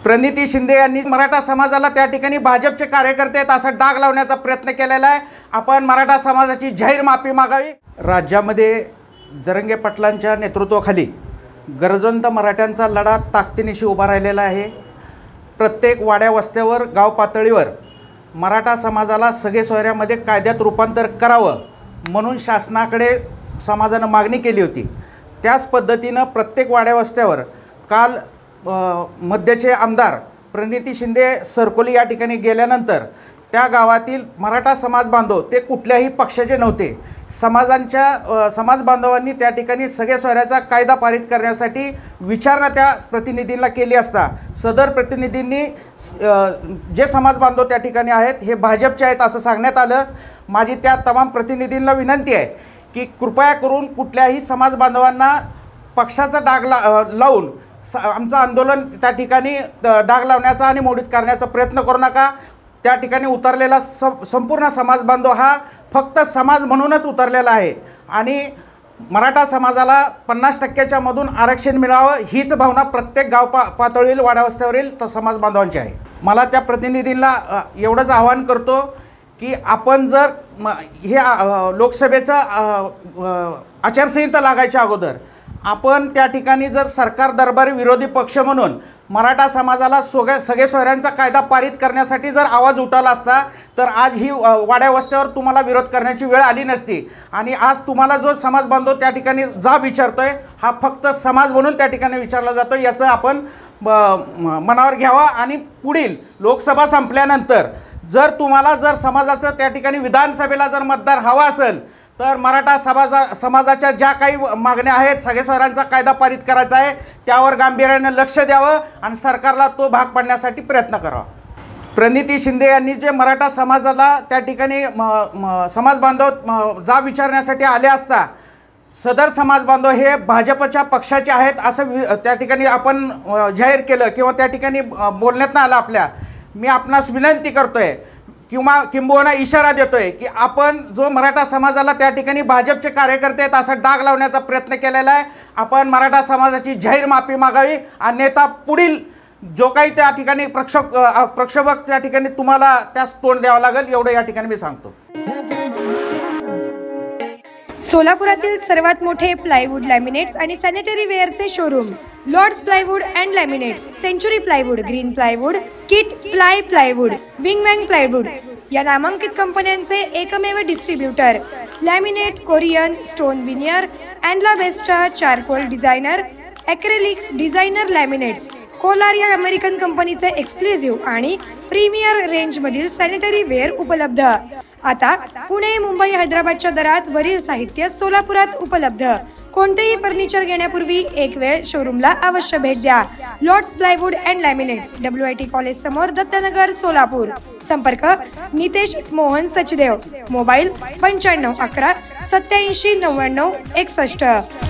प्रणिती शिंदे यांनी मराठा समाजाला त्या ठिकाणी भाजपचे कार्यकर्ते आहेत असा डाग लावण्याचा प्रयत्न केलेला आहे। आपण मराठा समाजाची जाहीर माफी मागावी। राज्यामध्ये जरंगे पाटलांच्या नेतृत्वाखाली गरजवंत मराठ्यांचा लढा ताकदीनिशी उभा राहिलेला आहे। प्रत्येक वाड्या वस्त्यावर गाव पातळीवर मराठा समाजाला सगळे सोयऱ्यामध्ये कायद्यात रूपांतर करावं म्हणून शासनाकडे समाजानं मागणी केली होती। त्याच पद्धतीनं प्रत्येक वाड्या वस्त्यावर काल मध्यचे आमदार प्रणिती शिंदे सरकोली या ठिकाणी गेल्यानंतर त्या गावातील मराठा समाज बांधव ते कुठल्याही पक्षाचे नव्हते। समाज बांधवांनी त्या ठिकाणी सगळे सोयऱ्याचा कायदा पारित करण्यासाठी विचारणा त्या प्रतिनिधींना केली असता सदर प्रतिनिधींनी जे समाज बांधव त्या ठिकाणी आहेत हे भाजपचे आहेत असं सांगण्यात आलं। माझी त्या तमाम प्रतिनिधींना विनंती आहे की कृपया करून कुठल्याही समाज बांधवांना पक्षाचा डाग लावून आमचं आंदोलन त्या ठिकाणी डाग लावण्याचा आणि मोडीत करण्याचा प्रयत्न करू नका। त्या ठिकाणी उतरलेला संपूर्ण समाज बांधव हा फक्त समाज म्हणूनच उतरलेला आहे आणि मराठा समाजाला 50% मधून आरक्षण मिळावं हीच भावना प्रत्येक गाव पातळीवरील वाड्यावस्त्यावरील समाज बांधवांची आहे। मला त्या प्रतिनिधींना एवढंच आवाहन करतो की आपण जर हे लोकसभेचं आचारसंहिता लागायच्या अगोदर आपण त्या ठिकाणी जर सरकार दरबारी विरोधी पक्ष म्हणून मराठा समाजाला सगळे सोयऱ्यांचा कायदा पारित करण्यासाठी जर आवाज उठवला असता तर आज ही वाड्या वस्त्यावर तुम्हाला विरोध करण्याची वेळ आली नसती। आणि आज तुम्हाला जो समाज बांधव त्या ठिकाणी जाब विचारतोय हा फक्त समाज म्हणून त्या ठिकाणी विचारला जातो याचं आपण मनावर घ्यावा। आणि पुढील लोकसभा संपल्यानंतर जर तुम्हाला समाजाचं त्या ठिकाणी विधानसभेला जर मतदार हवा असेल तर मराठा समाजाच्या ज्या काही मागण्या आहेत सगळे सोयऱ्यांचा कायदा पारित करायचा आहे त्यावर गांभीर्याने लक्ष द्यावं आणि सरकारला तो भाग पाडण्यासाठी प्रयत्न करावा। प्रणिती शिंदे यांनी जे मराठा समाजाला त्या ठिकाणी समाज बांधव जाब विचारण्यासाठी आले असता सदर समाज बांधव हे भाजपच्या पक्षाचे आहेत असं त्या ठिकाणी आपण जाहीर केलं किंवा त्या ठिकाणी बोलण्यात आलं आपल्या। मी आपणास विनंती करतोय किंबहुना इशारा देतोय की आपण जो मराठा समाजाला त्या ठिकाणी भाजपचे कार्यकर्ते आहेत असा डाग लावण्याचा प्रयत्न केलेला आहे। आपण मराठा समाजाची जाहीर माफी मागावी अन्यथा पुढील जो काही त्या ठिकाणी प्रक्षोभक त्या ठिकाणी तुम्हाला त्यास तोंड द्यावं लागेल एवढं या ठिकाणी मी सांगतो। सोलापुरातील सर्वात मोठे प्लायवूड लॅमिनेट्स आणि सॅनिटरी वेअरचे showroom Lords plywood and laminates, Century plywood, Green plywood, Kit plywood, Wingman plywood या नामांकित कंपन्यांचे एकमेव distributor. Laminate, Corian, stone veneer, अँडला बेस्टा, charcoal designer, acrylics designer laminates, कोलार या अमेरिकन कंपनीचे एक्सक्लुझिव्ह आणि प्रीमियर रेंजमधील सॅनिटरी वेअर उपलब्ध। आता पुणे, मुंबई, हैदराबादच्या दरात वरील साहित्य सोलापुरात उपलब्ध। कोणतेही फर्निचर घेण्यापूर्वी एक वेळ शोरूमला अवश्य भेट द्या। Lords plywood and laminates, WIT college समोर, दत्तनगर, सोलापूर। संपर्क नितेश मोहन सचदेव, मोबाईल 95 11 87 99 61।